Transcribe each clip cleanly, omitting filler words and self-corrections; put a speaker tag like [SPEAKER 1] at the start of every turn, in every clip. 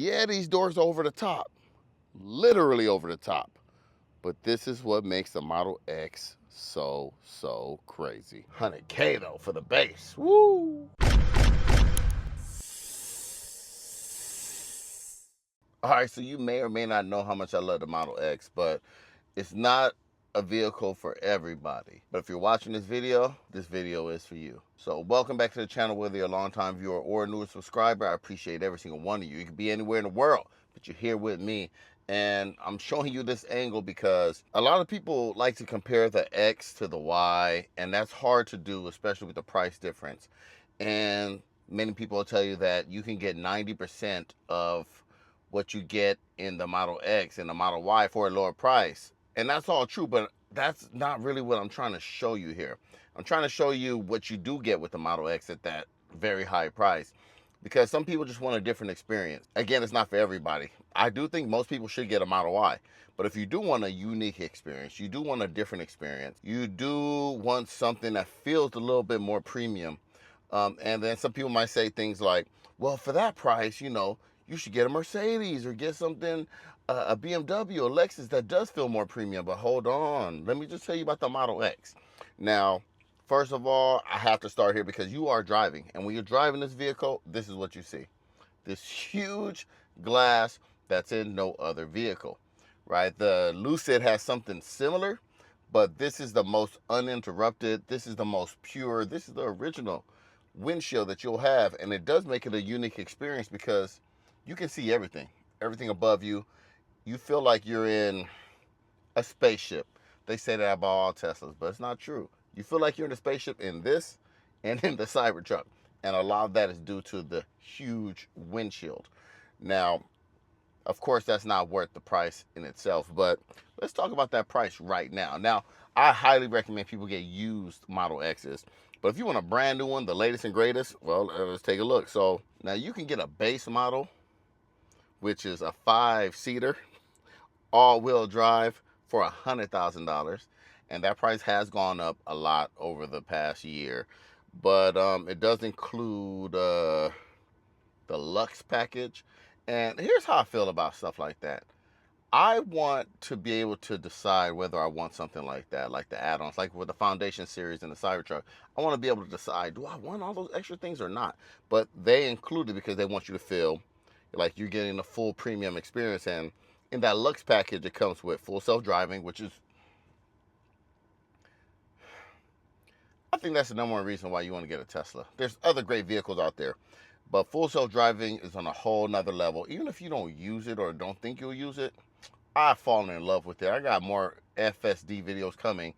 [SPEAKER 1] Yeah, these doors are over the top, literally over the top. But this is what makes the Model X so crazy. 100K though for the base. Woo! All right, so you may or may not know how much I love the Model X, but it's not a vehicle for everybody. But if you're watching this video is for you. So welcome back to the channel, whether you're a longtime viewer or a newer subscriber. I appreciate every single one of you. You could be anywhere in the world, but you're here with me. And I'm showing you this angle because a lot of people like to compare the X to the Y, and that's hard to do, especially with the price difference. And many people will tell you that you can get 90% of what you get in the Model X and the Model Y for a lower price. And that's all true, but that's not really what I'm trying to show you here. I'm trying to show you what you do get with the Model X at that very high price, because some people just want a different experience. Again, it's not for everybody. I do think most people should get a Model Y, but if you do want a unique experience, you do want a different experience, you do want something that feels a little bit more premium, and then some people might say things like, well, for that price, you know, you should get a Mercedes or get something, a BMW or Lexus that does feel more premium. But hold on, let me just tell you about the Model X. Now, first of all, I have to start here because you are driving. And when you're driving this vehicle, this is what you see. This huge glass that's in no other vehicle, right? The Lucid has something similar, but this is the most uninterrupted. This is the most pure. This is the original windshield that you'll have. And it does make it a unique experience because you can see everything above you. You feel like you're in a spaceship. They say that about all Teslas, but it's not true. You feel like you're in a spaceship in this and in the Cybertruck. And a lot of that is due to the huge windshield. Now, of course, that's not worth the price in itself, but let's talk about that price right now. Now, I highly recommend people get used Model X's. But if you want a brand new one, the latest and greatest, well, let's take a look. So now you can get a base model, which is a 5-seater, all-wheel drive for $100,000. And that price has gone up a lot over the past year. But it does include the Lux package. And here's how I feel about stuff like that. I want to be able to decide whether I want something like that, like the add-ons, like with the Foundation series and the Cybertruck. I want to be able to decide, do I want all those extra things or not? But they include it because they want you to feel like you're getting a full premium experience. And in that Lux package, it comes with full self-driving, which is, I think that's the number one reason why you want to get a Tesla. There's other great vehicles out there, but full self-driving is on a whole nother level. Even if you don't use it or don't think you'll use it, I've fallen in love with it. I got more FSD videos coming,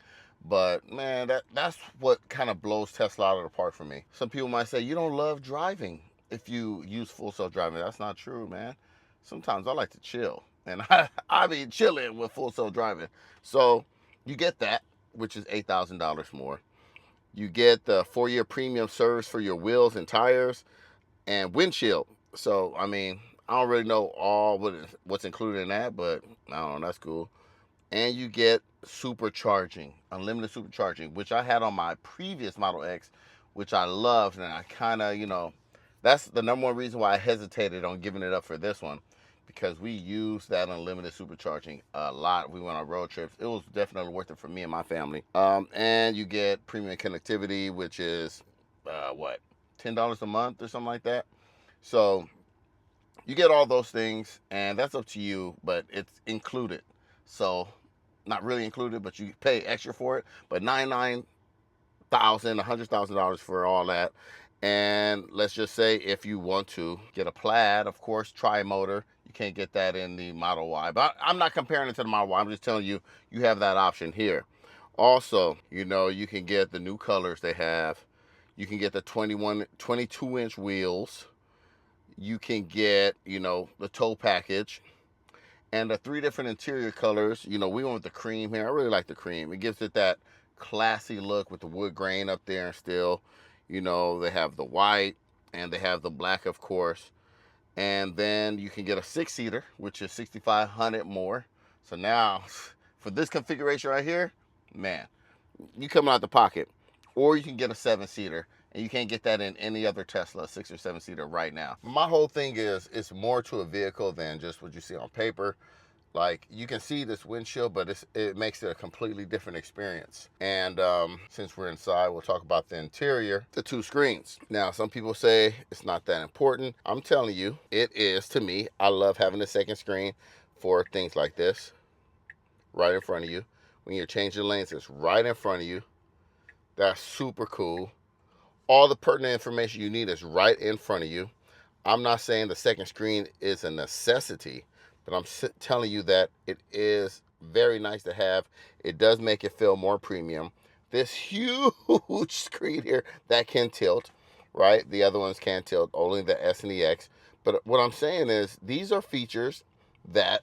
[SPEAKER 1] but man, that's what kind of blows Tesla out of the park for me. Some people might say, you don't love driving if you use full self-driving. That's not true, man. Sometimes I like to chill, and I be chilling with full self-driving. So you get that, which is $8,000 more. You get the 4-year premium service for your wheels and tires and windshield. So, I mean, I don't really know all what's included in that, but I don't know, that's cool. And you get supercharging, unlimited supercharging, which I had on my previous Model X, which I loved. And I kind of, you know, that's the number one reason why I hesitated on giving it up for this one, because we used that unlimited supercharging a lot. We went on road trips. It was definitely worth it for me and my family. And you get premium connectivity, which is, what, $10 a month or something like that. So you get all those things, and that's up to you, but it's included. So not really included, but you pay extra for it. But $99,000, $100,000 for all that. And let's just say if you want to get a Plaid, of course, tri-motor, you can't get that in the Model Y. But I'm not comparing it to the Model Y. I'm just telling you, you have that option here. Also, you know, you can get the new colors they have. You can get the 22-inch wheels. You can get, you know, the tow package. And the 3 different interior colors. You know, we went with the cream here. I really like the cream. It gives it that classy look with the wood grain up there and still. You know, they have the white and they have the black, of course. And then you can get a 6-seater, which is $6,500 more. So now, for this configuration right here, man, you coming out the pocket. Or you can get a 7-seater, And you can't get that in any other Tesla 6 or 7-seater right now. My whole thing is, it's more to a vehicle than just what you see on paper. Like, you can see this windshield, but it makes it a completely different experience. And since we're inside, we'll talk about the interior, the 2 screens. Now, some people say it's not that important. I'm telling you, it is to me. I love having a second screen for things like this, right in front of you. When you're changing lanes, it's right in front of you. That's super cool. All the pertinent information you need is right in front of you. I'm not saying the second screen is a necessity, but I'm telling you that it is very nice to have. It does make it feel more premium. This huge screen here that can tilt, right? The other ones can't tilt, only the S and the X. But what I'm saying is, these are features that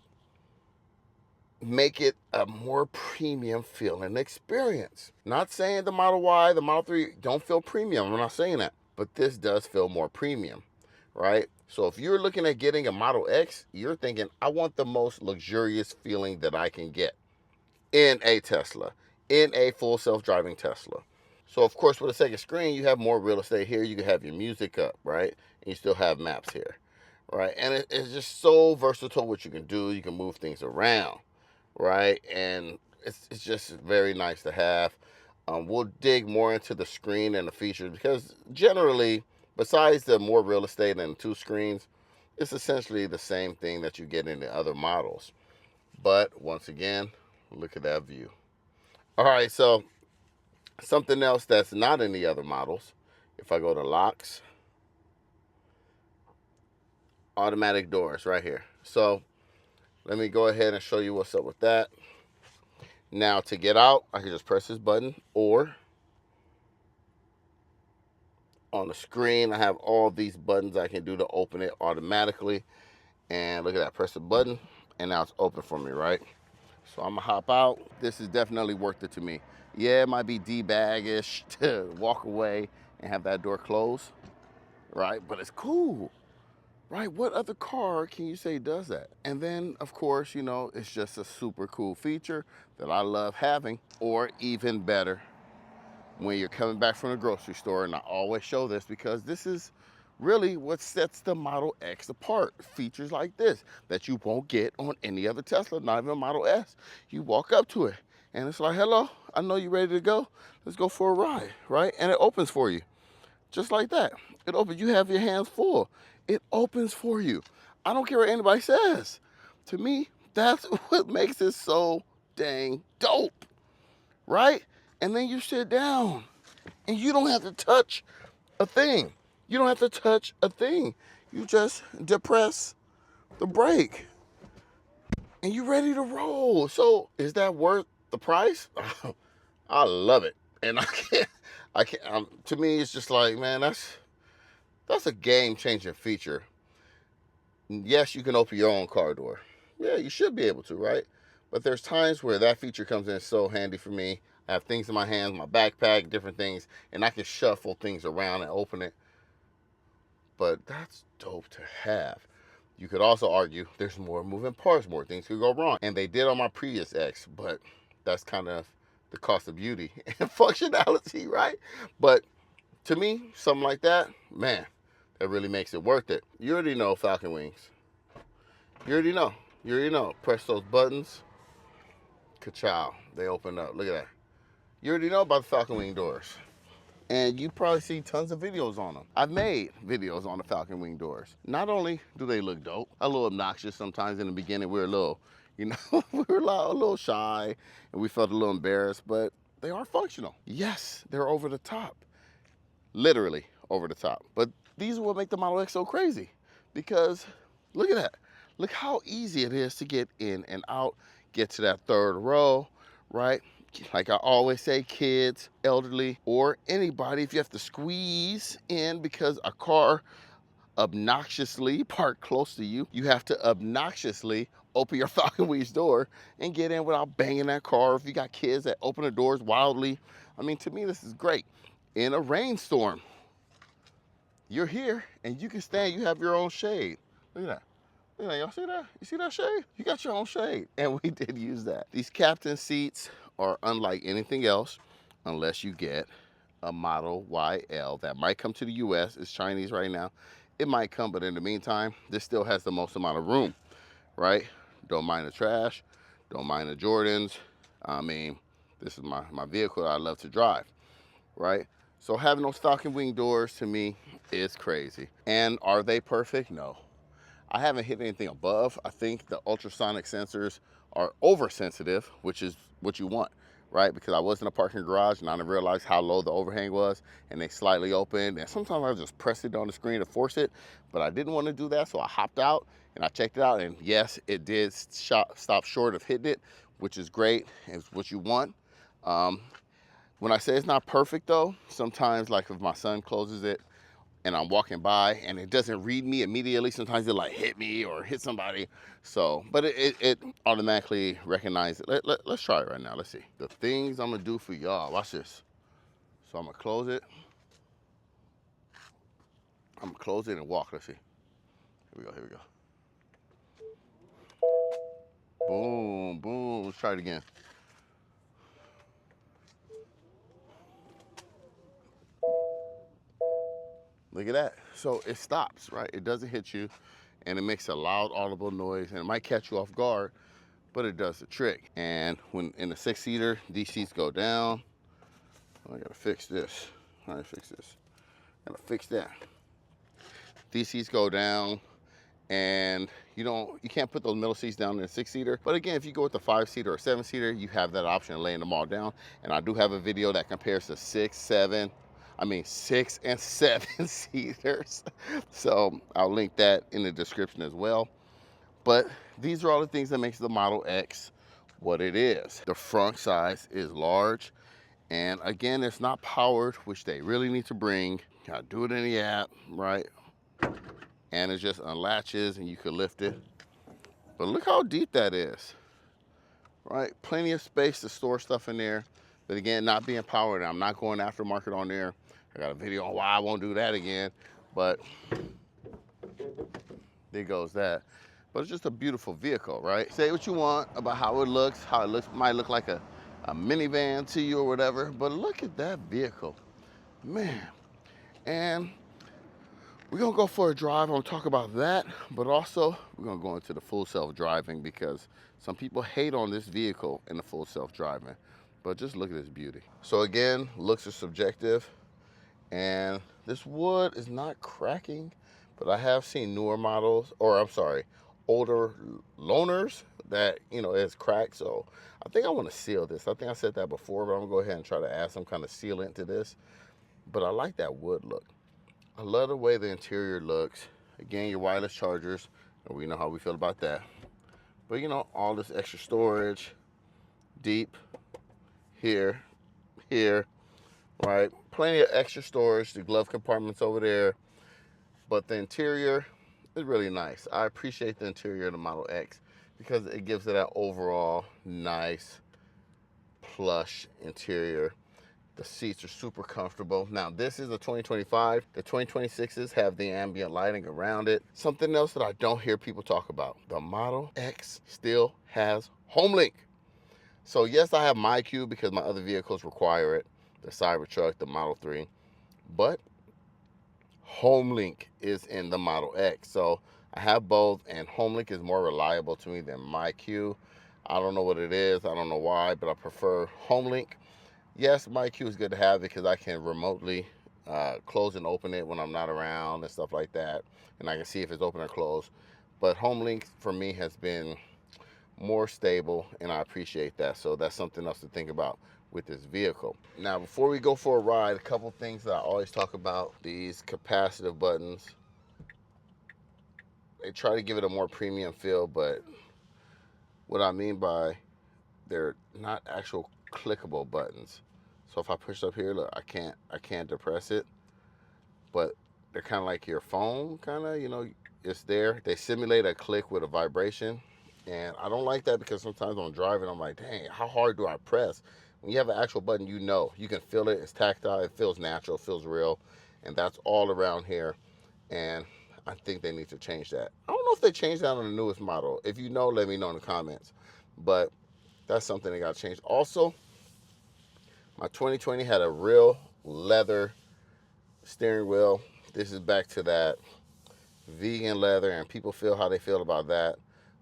[SPEAKER 1] make it a more premium feeling experience. Not saying the Model Y, the Model 3 don't feel premium. I'm not saying that. But this does feel more premium, right? So if you're looking at getting a Model X, you're thinking, I want the most luxurious feeling that I can get in a Tesla, in a full self-driving Tesla. So of course, with a second screen, you have more real estate here. You can have your music up, right? And you still have maps here, right? And it's just so versatile what you can do. You can move things around, right? And it's just very nice to have. We'll dig more into the screen and the features, because generally, besides the more real estate and 2 screens, it's essentially the same thing that you get in the other models. But once again, look at that view. All right, so something else that's not in the other models, if I go to locks, automatic doors right here. So let me go ahead and show you what's up with that. Now, to get out, I can just press this button, or on the screen, I have all these buttons I can do to open it automatically. And look at that, press the button, and now it's open for me, right? So I'm gonna hop out. This is definitely worth it to me. Yeah, it might be D-bag-ish to walk away and have that door close, right? But it's cool. Right, what other car can you say does that? And then, of course, you know, it's just a super cool feature that I love having. Or even better, when you're coming back from the grocery store, and I always show this because this is really what sets the Model X apart. Features like this that you won't get on any other Tesla, not even a Model S. You walk up to it, and it's like, hello, I know you're ready to go. Let's go for a ride, right? And it opens for you. Just like that. It opens. You have your hands full. It opens for you. I don't care what anybody says. To me, that's what makes it so dang dope, right? And then you sit down, and you don't have to touch a thing. You don't have to touch a thing. You just depress the brake, and you're ready to roll. So is that worth the price? I love it. And I can't, to me, it's just like, man, that's a game-changing feature. Yes, you can open your own car door. Yeah, you should be able to, right? But there's times where that feature comes in so handy for me. I have things in my hands, my backpack, different things, and I can shuffle things around and open it. But that's dope to have. You could also argue there's more moving parts, more things could go wrong. And they did on my previous X, but that's kind of the cost of beauty and functionality, right? But to me, something like that, man, that really makes it worth it. You already know Falcon wings. You already know. You already know. Press those buttons. Ka-chow. They open up. Look at that. You already know about the Falcon wing doors. And you probably see tons of videos on them. I've made videos on the Falcon wing doors. Not only do they look dope, a little obnoxious sometimes in the beginning. We were a little, you know, we were a little shy and we felt a little embarrassed, but they are functional. Yes, they're over the top. Literally over the top. But these are what make the Model X so crazy, because look at that. Look how easy it is to get in and out, get to that third row, right? Like I always say, kids, elderly, or anybody, if you have to squeeze in because a car obnoxiously parked close to you, you have to obnoxiously open your Falcon Wings door and get in without banging that car. If you got kids that open the doors wildly, I mean, to me, this is great. In a rainstorm, you're here and you can stand, you have your own shade. Look at that. Look at that, y'all see that? You see that shade? You got your own shade. And we did use that. These captain seats are unlike anything else unless you get a Model YL that might come to the US. It's Chinese right now. It might come, but in the meantime, this still has the most amount of room, right? Don't mind the trash, don't mind the Jordans. I mean, this is my vehicle that I love to drive, right? So having those Falcon wing doors to me is crazy. And are they perfect? No. I haven't hit anything above. I think the ultrasonic sensors are oversensitive, which is what you want, right? Because I was in a parking garage and I didn't realize how low the overhang was, and they slightly opened. And sometimes I just press it on the screen to force it, but I didn't want to do that, so I hopped out and I checked it out. And yes, it did stop short of hitting it, which is great. It's what you want. When I say it's not perfect though, sometimes like if my son closes it and I'm walking by and it doesn't read me immediately, sometimes it like hit me or hit somebody. So, but it automatically recognizes it. Let's try it right now. Let's see. The things I'm gonna do for y'all. Watch this. So I'm gonna close it. I'm gonna close it and walk. Let's see. Here we go, here we go. Boom, boom. Let's try it again. Look at that. So it stops, right? It doesn't hit you, and it makes a loud, audible noise, and it might catch you off guard, but it does the trick. And when in the 6-seater, these seats go down. Oh, I gotta fix this. How do I fix this? I gotta fix that. These seats go down, and you can't put those middle seats down in a 6-seater. But again, if you go with the 5-seater or 7-seater, you have that option of laying them all down. And I do have a video that compares to 6 and 7 seaters. So I'll link that in the description as well. But these are all the things that makes the Model X what it is. The front size is large. And again, it's not powered, which they really need to bring. You gotta do it in the app, right? And it just unlatches and you can lift it. But look how deep that is, right? Plenty of space to store stuff in there. But again, not being powered, I'm not going aftermarket on there. I got a video on why I won't do that again, but there goes that. But it's just a beautiful vehicle, right? Say what you want about how it looks, might look like a minivan to you or whatever, but look at that vehicle, man. And we're gonna go for a drive. I'm gonna talk about that, but also we're gonna go into the full self-driving because some people hate on this vehicle in the full self-driving, but just look at this beauty. So again, looks are subjective, and this wood is not cracking, but I have seen newer models, or I'm sorry, older loaners that, it's cracked. So I think I want to seal this. I think I said that before, but I'm gonna go ahead and try to add some kind of sealant to this. But I like that wood look. I love the way the interior looks. Again, your wireless chargers, and we know how we feel about that. But all this extra storage, deep, here, right? Plenty of extra storage, the glove compartments over there. But the interior is really nice. I appreciate the interior of the Model X because it gives it that overall nice, plush interior. The seats are super comfortable. Now, this is a 2025. The 2026s have the ambient lighting around it. Something else that I don't hear people talk about. The Model X still has HomeLink. So yes, I have MyQ because my other vehicles require it. The Cybertruck, the Model 3. But HomeLink is in the Model X. So I have both, and HomeLink is more reliable to me than MyQ. I don't know what it is. I don't know why, but I prefer HomeLink. Yes, MyQ is good to have because I can remotely close and open it when I'm not around and stuff like that. And I can see if it's open or closed. But HomeLink for me has been more stable, and I appreciate that. So that's something else to think about with this vehicle. Now, before we go for a ride, a couple things that I always talk about, these capacitive buttons. They try to give it a more premium feel, but what I mean by they're not actual clickable buttons. So if I push up here, look, I can't depress it, but they're kind of like your phone, it's there. They simulate a click with a vibration, and I don't like that because sometimes when I'm driving, I'm like, dang, how hard do I press? When you have an actual button, you can feel it. It's tactile. It feels natural. It feels real, and that's all around here. And I think they need to change that. I don't know if they changed that on the newest model. If you know, let me know in the comments. But that's something they got to change. Also, my 2020 had a real leather steering wheel. This is back to that vegan leather, and people feel how they feel about that.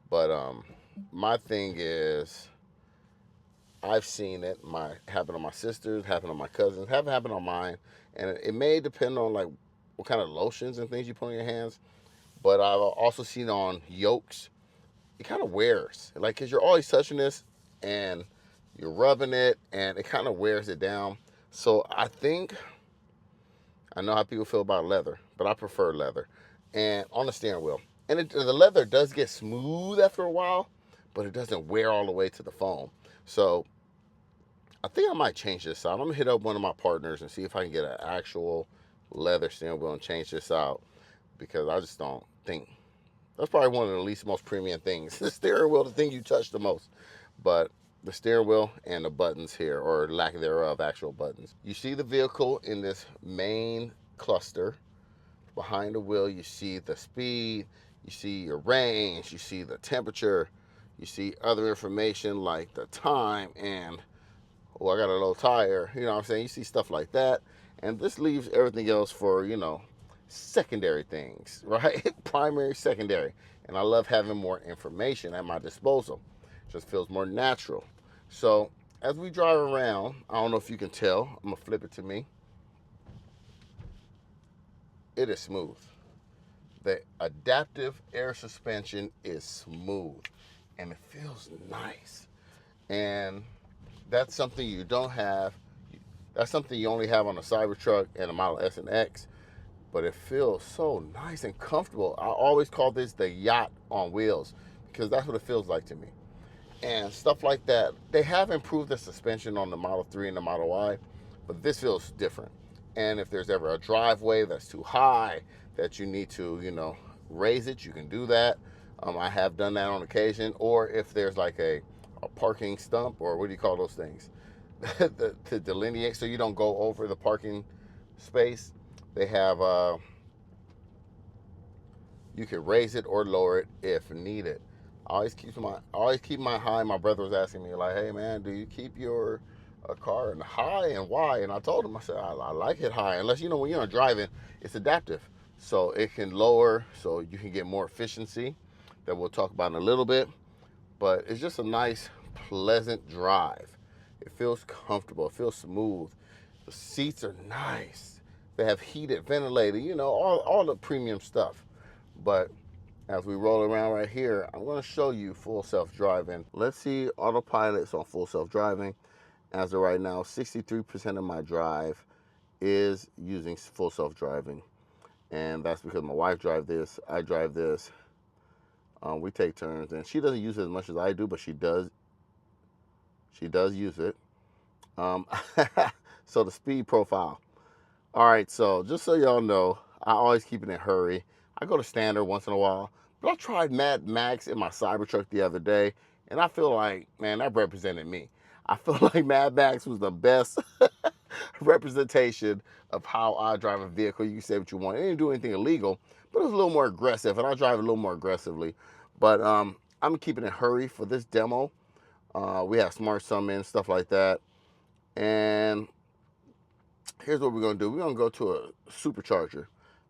[SPEAKER 1] But my thing is, I've seen it happen on my sisters, happen on my cousins, haven't happened on mine, and it may depend on like what kind of lotions and things you put on your hands. But I've also seen on yokes, it kind of wears, like, because you're always touching this and you're rubbing it, and it kind of wears it down. So I know how people feel about leather, but I prefer leather. And on the steering wheel, and the leather does get smooth after a while, but it doesn't wear all the way to the foam. So I think I might change this out. I'm gonna hit up one of my partners and see if I can get an actual leather steering wheel and change this out, because I just don't think that's probably one of the least most premium things. The steering wheel, the thing you touch the most, but the steering wheel and the buttons here, or lack thereof, actual buttons. You see the vehicle in this main cluster. Behind the wheel, you see the speed, you see your range, you see the temperature, you see other information like the time and, oh, I got a low tire, you know what I'm saying? You see stuff like that. And this leaves everything else for, secondary things, right? Primary, secondary. And I love having more information at my disposal. It just feels more natural. So as we drive around, I don't know if you can tell, I'm gonna flip it to me. It is smooth. The adaptive air suspension is smooth and it feels nice. And that's something you don't have. That's something you only have on a Cybertruck and a Model S and X, but it feels so nice and comfortable. I always call this the yacht on wheels, because that's what it feels like to me. And stuff like that. They have improved the suspension on the Model 3 and the Model Y, but this feels different. And if there's ever a driveway that's too high that you need to, raise it, you can do that. I have done that on occasion. Or if there's like a parking stump, or what do you call those things? To delineate so you don't go over the parking space. They have, you can raise it or lower it if needed. I always keep my high. My brother was asking me, like, hey man, do you keep your car in high, and why? And I told him, I said, I like it high, unless, when you're driving, it's adaptive. So it can lower, so you can get more efficiency that we'll talk about in a little bit. But it's just a nice, pleasant drive. It feels comfortable, it feels smooth. The seats are nice. They have heated, ventilated, all the premium stuff. But as we roll around right here, I'm going to show you full self-driving. Let's see autopilot's on full self-driving. As of right now, 63% of my drive is using full self-driving. And that's because my wife drives this, I drive this. We take turns, and she doesn't use it as much as I do, but she does use it. So the speed profile. All right, so just so y'all know, I always keep it in a hurry. I go to standard once in a while, but I tried Mad Max in my Cybertruck the other day, and I feel like, man, that represented me. I feel like Mad Max was the best representation of how I drive a vehicle. You can say what you want. It didn't do anything illegal, but it was a little more aggressive, and I drive a little more aggressively. But I'm going to keep it in a hurry for this demo. We have smart summon, stuff like that. And here's what we're going to do. We're going to go to a supercharger,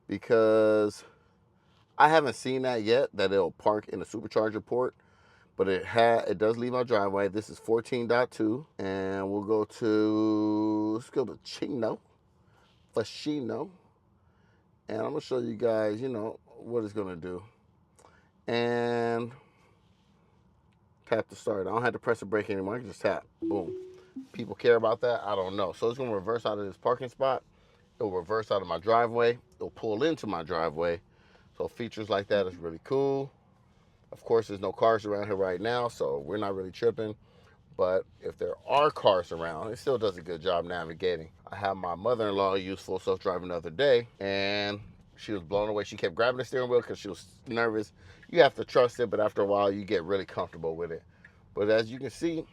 [SPEAKER 1] because I haven't seen that yet, that it'll park in a supercharger port. But it does leave my driveway. This is 14.2, and we'll go to, let's go to Ficino, and I'm gonna show you guys, what it's gonna do. And tap to start. I don't have to press the brake anymore. I can just tap. Boom. People care about that? I don't know. So it's gonna reverse out of this parking spot. It'll reverse out of my driveway. It'll pull into my driveway. So features like that is really cool. Of course, there's no cars around here right now, so we're not really tripping. But if there are cars around, it still does a good job navigating. I had my mother-in-law use full self-driving the other day, and she was blown away. She kept grabbing the steering wheel because she was nervous. You have to trust it, but after a while, you get really comfortable with it. But as you can see,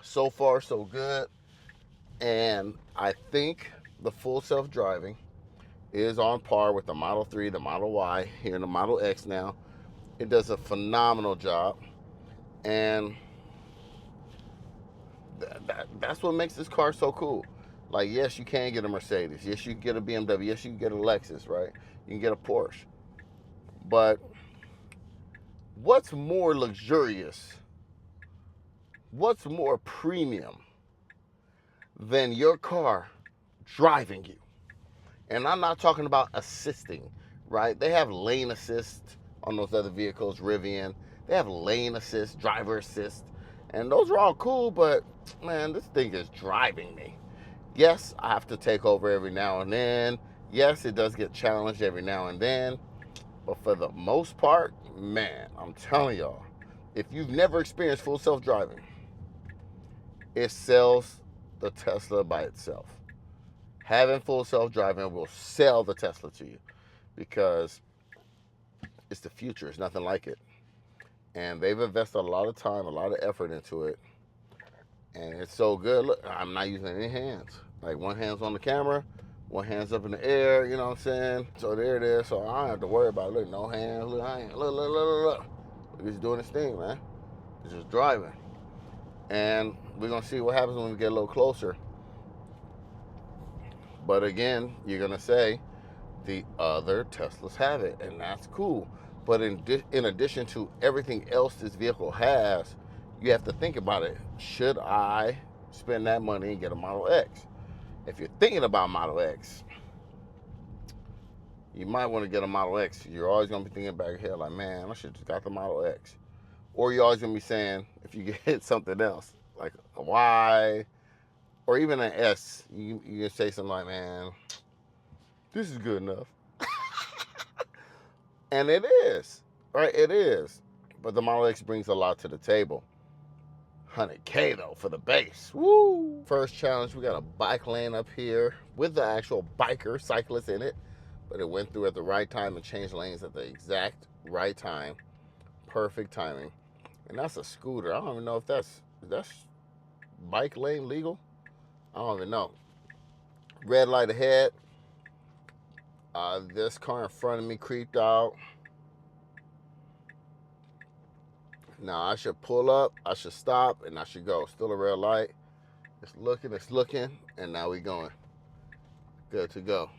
[SPEAKER 1] so far, so good. And I think the full self-driving is on par with the Model 3, the Model Y, here in the Model X now. It does a phenomenal job, and that's what makes this car so cool. Like, yes, you can get a Mercedes. Yes, you can get a BMW. Yes, you can get a Lexus, right? You can get a Porsche. But what's more luxurious? What's more premium than your car driving you? And I'm not talking about assisting, right? They have lane assist on those other vehicles, Rivian. They have lane assist, driver assist. And those are all cool, but man, this thing is driving me. Yes, I have to take over every now and then. Yes, it does get challenged every now and then. But for the most part, man, I'm telling y'all, if you've never experienced full self-driving, it sells the Tesla by itself. Having full self-driving will sell the Tesla to you because it's the future. It's nothing like it. And they've invested a lot of time, a lot of effort into it. And it's so good. Look, I'm not using any hands. Like, one hand's on the camera, one hand's up in the air, you know what I'm saying? So there it is. So I don't have to worry about it. Look, no hands. Look, I ain't. Look. He's doing his thing, man. He's just driving. And we're going to see what happens when we get a little closer. But again, you're going to say the other Teslas have it, and that's cool. But in addition to everything else this vehicle has, you have to think about it. Should I spend that money and get a Model X? If you're thinking about Model X, you might want to get a Model X. You're always going to be thinking back here like, man, I should have just got the Model X. Or you're always going to be saying, if you get something else, like a Y, or even an S, you can say something like, man, this is good enough. And it is, right? It is. But the Model X brings a lot to the table. 100K though for the base. Woo! First challenge, we got a bike lane up here with the actual biker, cyclist in it. But it went through at the right time and changed lanes at the exact right time. Perfect timing. And that's a scooter. I don't even know if that's bike lane legal. I don't even know. Red light ahead. This car in front of me creeped out. Now I should pull up, I should stop, and I should go. Still a red light. It's looking, and now we going. Good to go.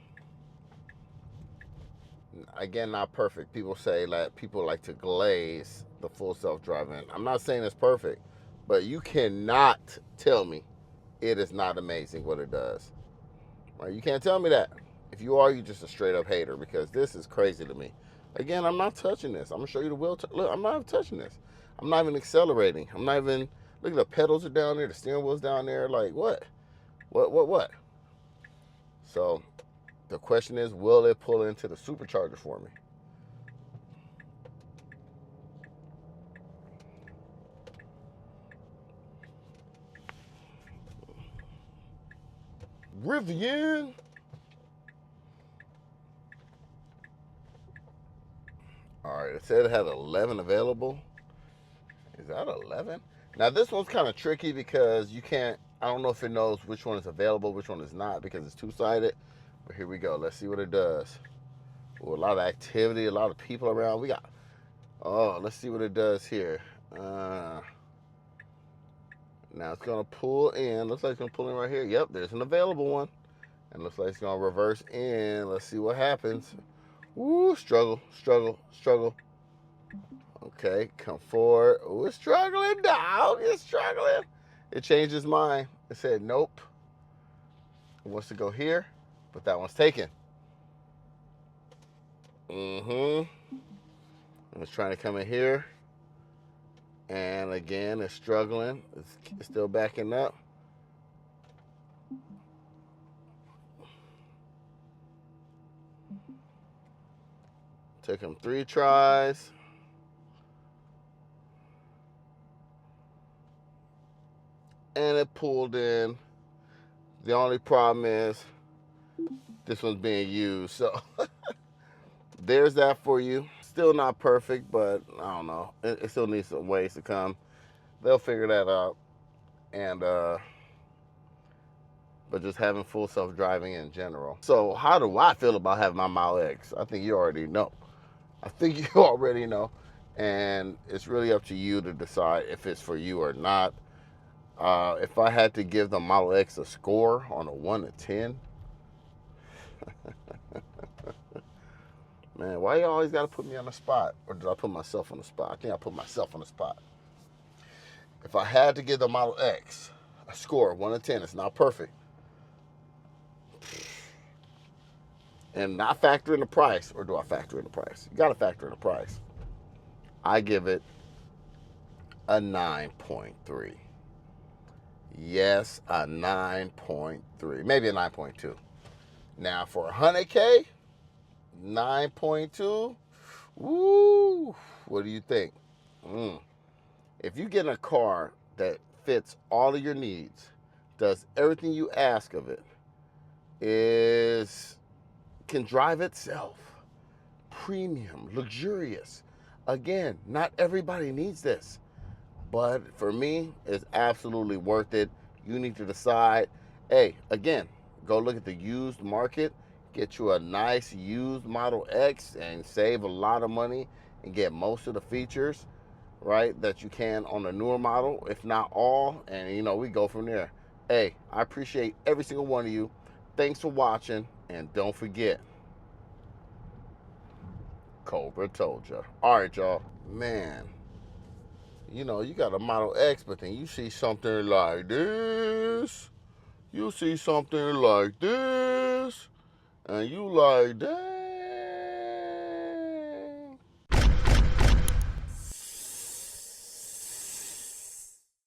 [SPEAKER 1] Again, not perfect. People say that people like to glaze the full self-driving. I'm not saying it's perfect, but you cannot tell me it is not amazing what it does. Right? You can't tell me that. If you are, you're just a straight up hater, because this is crazy to me. Again, I'm not touching this. I'm gonna show you the wheel. Look, I'm not touching this. I'm not even accelerating. I'm not even, look at the pedals are down there, the steering wheel's down there. Like, what? What? So the question is, will it pull into the supercharger for me? Rivian. All right, it said it had 11 available. Is that 11? Now this one's kind of tricky because you can't, I don't know if it knows which one is available, which one is not, because it's two-sided. But here we go. Let's see what it does. Ooh, a lot of activity, a lot of people around. We got, oh, let's see what it does here. Now it's going to pull in. Looks like it's going to pull in right here. Yep, there's an available one. And looks like it's going to reverse in. Let's see what happens. Woo, struggle. Okay, come forward. Oh, it's struggling, dog. It's struggling. It changed its mind. It said, nope. It wants to go here, but that one's taken. It's trying to come in here. And again, it's struggling. It's still backing up. Took him 3 tries. And it pulled in. The only problem is this one's being used. So there's that for you. Still not perfect, but I don't know. It still needs some ways to come. They'll figure that out. And but just having full self-driving in general. So how do I feel about having my Model X? I think you already know. And it's really up to you to decide if it's for you or not. If I had to give the Model X a score on a 1 to 10, man, why you always got to put me on the spot? Or did I put myself on the spot? I think I put myself on the spot. If I had to give the Model X a score, 1 to 10, it's not perfect. And not factor in the price, or do I factor in the price? You got to factor in the price. I give it a 9.3. Yes, a 9.3. Maybe a 9.2. Now for 100K, 9.2. Woo! What do you think? If you get a car that fits all of your needs, does everything you ask of it, can drive itself, premium, luxurious. Again, not everybody needs this, but for me, it's absolutely worth it. You need to decide. Hey, again, go look at the used market, get you a nice used Model X and save a lot of money and get most of the features, right, that you can on the newer model, if not all, and we go from there. Hey, I appreciate every single one of you. Thanks for watching, and don't forget, Kobra told you. All right, y'all. Man, you got a Model X, but then you see something like this. You see something like this, and you like, damn.